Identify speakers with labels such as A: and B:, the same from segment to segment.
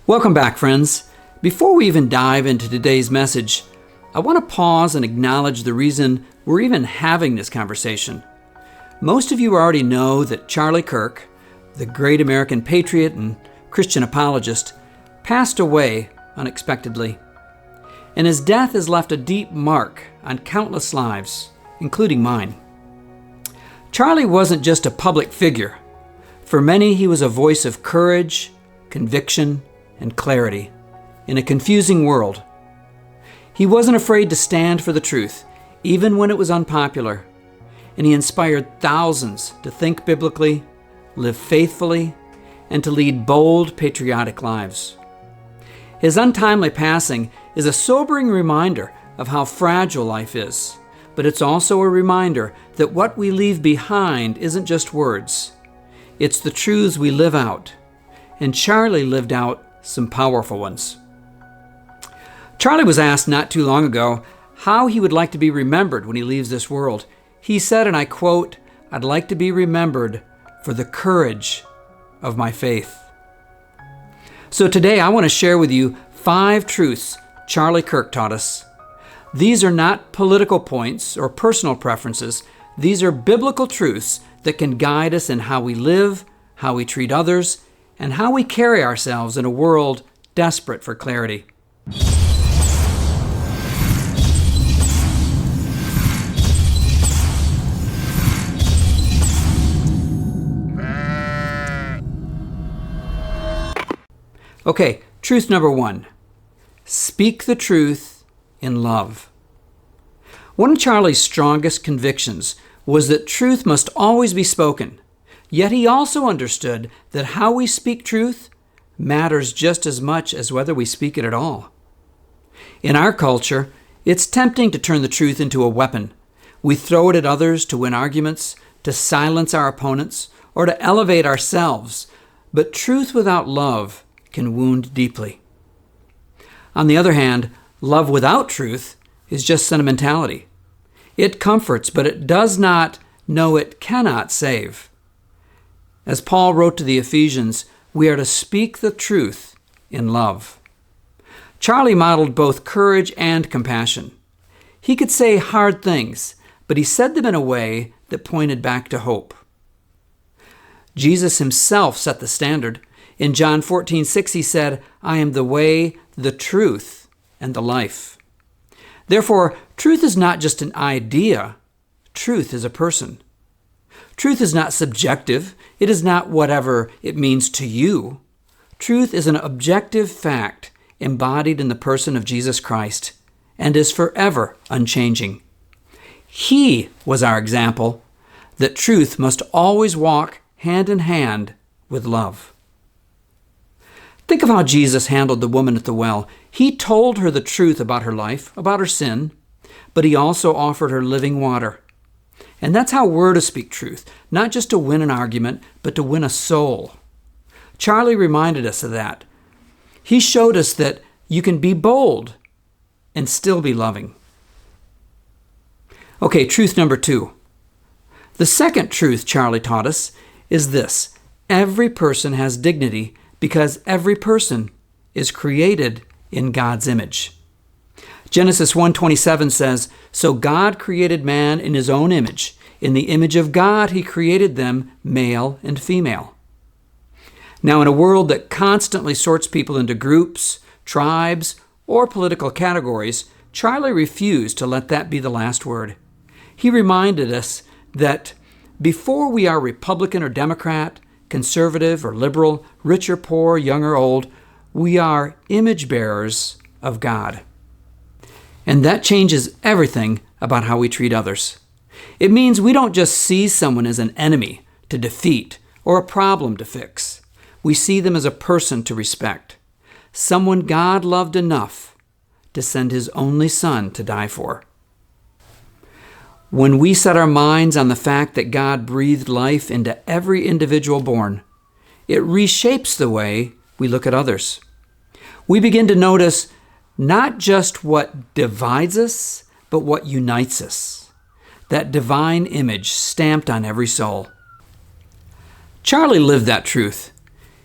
A: Welcome back, friends. Before we even dive into today's message, I want to pause and acknowledge the reason we're even having this conversation. Most of you already know that Charlie Kirk, the great American patriot and Christian apologist, passed away unexpectedly. And his death has left a deep mark on countless lives, including mine. Charlie wasn't just a public figure. For many, he was a voice of courage, conviction, and clarity in a confusing world. He wasn't afraid to stand for the truth, even when it was unpopular, and he inspired thousands to think biblically, live faithfully, and to lead bold, patriotic lives. His untimely passing is a sobering reminder of how fragile life is, but it's also a reminder that what we leave behind isn't just words. It's the truths we live out, and Charlie lived out some powerful ones. Charlie was asked not too long ago how he would like to be remembered when he leaves this world. He said, and I quote, "I'd like to be remembered for the courage of my faith." So today I want to share with you 5 truths Charlie Kirk taught us. These are not political points or personal preferences. These are biblical truths that can guide us in how we live, how we treat others, and how we carry ourselves in a world desperate for clarity. Okay, truth number 1. Speak the truth in love. One of Charlie's strongest convictions was that truth must always be spoken. Yet he also understood that how we speak truth matters just as much as whether we speak it at all. In our culture, it's tempting to turn the truth into a weapon. We throw it at others to win arguments, to silence our opponents, or to elevate ourselves. But truth without love can wound deeply. On the other hand, love without truth is just sentimentality. It comforts, but it does not, no, it cannot save. As Paul wrote to the Ephesians, we are to speak the truth in love. Charlie modeled both courage and compassion. He could say hard things, but he said them in a way that pointed back to hope. Jesus himself set the standard. In John 14:6, he said, "I am the way, the truth, and the life." Therefore, truth is not just an idea. Truth is a person. Truth is not subjective. It is not whatever it means to you. Truth is an objective fact embodied in the person of Jesus Christ and is forever unchanging. He was our example that truth must always walk hand in hand with love. Think of how Jesus handled the woman at the well. He told her the truth about her life, about her sin, but he also offered her living water. And that's how we're to speak truth, not just to win an argument, but to win a soul. Charlie reminded us of that. He showed us that you can be bold and still be loving. Okay, truth number 2. The second truth Charlie taught us is this: every person has dignity because every person is created in God's image. Genesis 1:27 says, "So God created man in his own image. In the image of God he created them, male and female." Now, in a world that constantly sorts people into groups, tribes, or political categories, Charlie refused to let that be the last word. He reminded us that before we are Republican or Democrat, conservative or liberal, rich or poor, young or old, we are image bearers of God. And that changes everything about how we treat others. It means we don't just see someone as an enemy to defeat or a problem to fix. We see them as a person to respect, someone God loved enough to send his only son to die for. When we set our minds on the fact that God breathed life into every individual born, it reshapes the way we look at others. We begin to notice not just what divides us, but what unites us. That divine image stamped on every soul. Charlie lived that truth.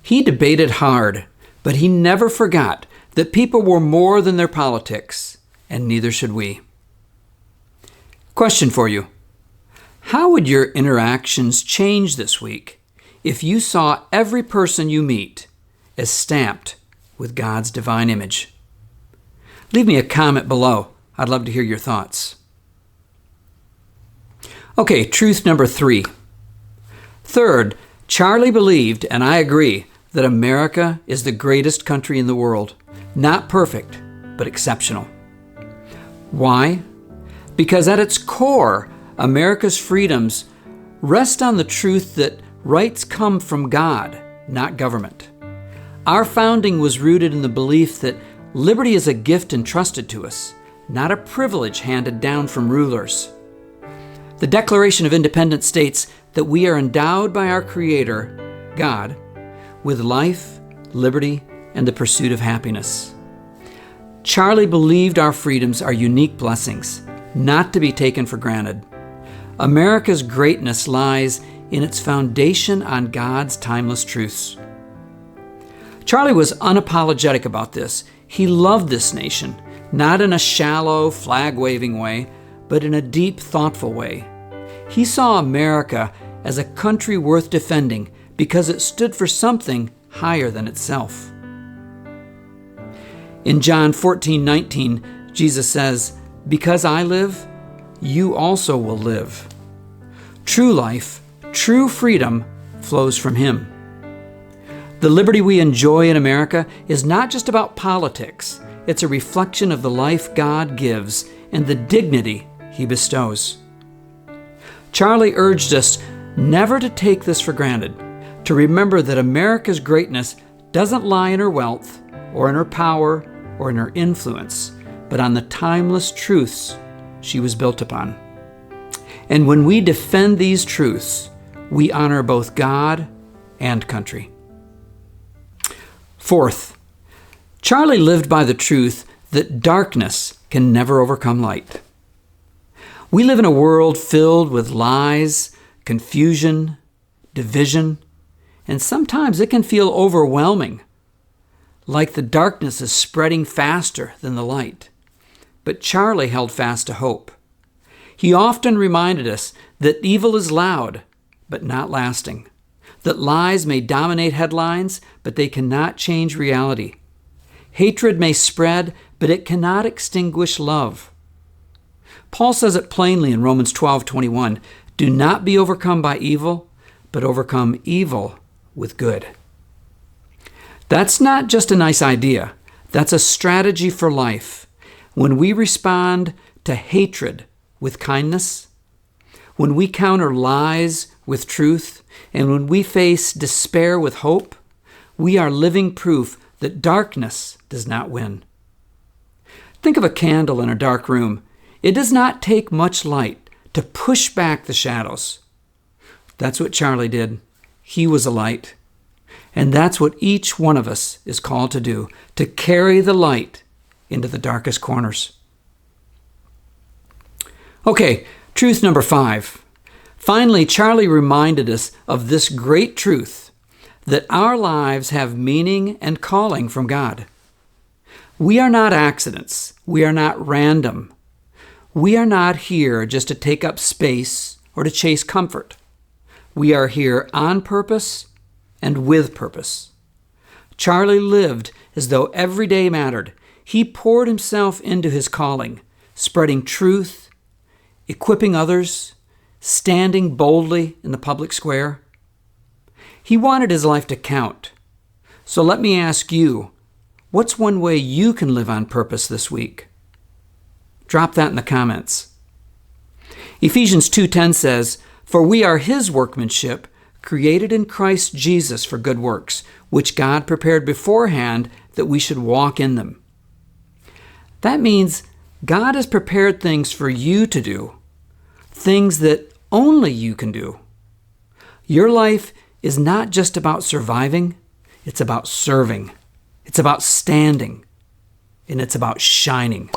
A: He debated hard, But he never forgot that people were more than their politics, and neither should we. Question for you. How would your interactions change this week if you saw every person you meet as stamped with God's divine image? Leave me a comment below. I'd love to hear your thoughts. Okay, truth number 3. Third, Charlie believed, and I agree, that America is the greatest country in the world. Not perfect, but exceptional. Why? Because at its core, America's freedoms rest on the truth that rights come from God, not government. Our founding was rooted in the belief that liberty is a gift entrusted to us, not a privilege handed down from rulers. The Declaration of Independence states that we are endowed by our Creator, God, with life, liberty, and the pursuit of happiness. Charlie believed our freedoms are unique blessings, not to be taken for granted. America's greatness lies in its foundation on God's timeless truths. Charlie was unapologetic about this. He loved this nation, not in a shallow, flag-waving way, but in a deep, thoughtful way. He saw America as a country worth defending because it stood for something higher than itself. In John 14:19, Jesus says, "Because I live, you also will live." True life, true freedom flows from Him. The liberty we enjoy in America is not just about politics. It's a reflection of the life God gives and the dignity He bestows. Charlie urged us never to take this for granted, to remember that America's greatness doesn't lie in her wealth or in her power or in her influence, but on the timeless truths she was built upon. And when we defend these truths, we honor both God and country. Fourth, Charlie lived by the truth that darkness can never overcome light. We live in a world filled with lies, confusion, division, and sometimes it can feel overwhelming, like the darkness is spreading faster than the light. But Charlie held fast to hope. He often reminded us that evil is loud, but not lasting, that lies may dominate headlines, but they cannot change reality. Hatred may spread, but it cannot extinguish love. Paul says it plainly in Romans 12:21, "Do not be overcome by evil, but overcome evil with good." That's not just a nice idea. That's a strategy for life. When we respond to hatred with kindness, when we counter lies with truth, and when we face despair with hope, we are living proof that darkness does not win. Think of a candle in a dark room. It does not take much light to push back the shadows. That's what Charlie did. He was a light. And that's what each one of us is called to do, to carry the light into the darkest corners. Okay, truth number 5. Finally, Charlie reminded us of this great truth, that our lives have meaning and calling from God. We are not accidents. We are not random. We are not here just to take up space or to chase comfort. We are here on purpose and with purpose. Charlie lived as though every day mattered. He poured himself into his calling, spreading truth, equipping others, standing boldly in the public square. He wanted his life to count. So let me ask you, what's one way you can live on purpose this week? Drop that in the comments. Ephesians 2:10 says, "For we are His workmanship, created in Christ Jesus for good works, which God prepared beforehand that we should walk in them." That means God has prepared things for you to do, things that only you can do. Your life is not just about surviving, it's about serving, it's about standing, and it's about shining.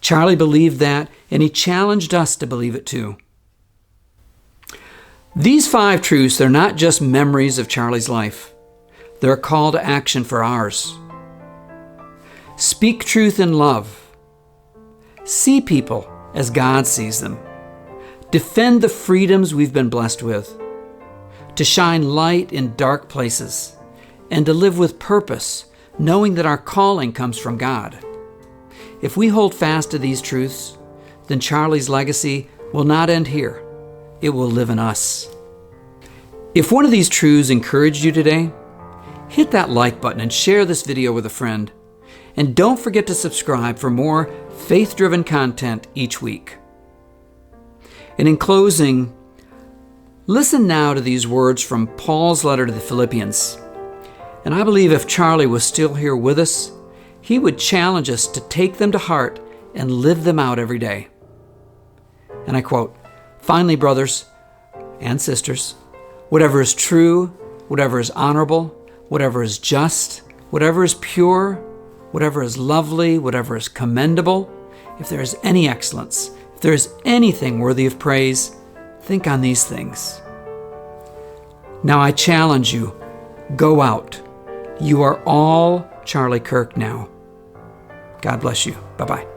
A: Charlie believed that, and he challenged us to believe it too. These 5 truths are not just memories of Charlie's life. They're a call to action for ours. Speak truth in love. See people as God sees them. Defend the freedoms we've been blessed with. To shine light in dark places and to live with purpose, knowing that our calling comes from God. If we hold fast to these truths, then Charlie's legacy will not end here. It will live in us. If one of these truths encouraged you today, hit that like button and share this video with a friend. And don't forget to subscribe for more faith-driven content each week. And in closing, listen now to these words from Paul's letter to the Philippians. And I believe if Charlie was still here with us, he would challenge us to take them to heart and live them out every day. And I quote, "Finally, brothers and sisters, whatever is true, whatever is honorable, whatever is just, whatever is pure, whatever is lovely, whatever is commendable, if there is any excellence, if there is anything worthy of praise, think on these things." Now I challenge you, go out. You are all Charlie Kirk now. God bless you. Bye-bye.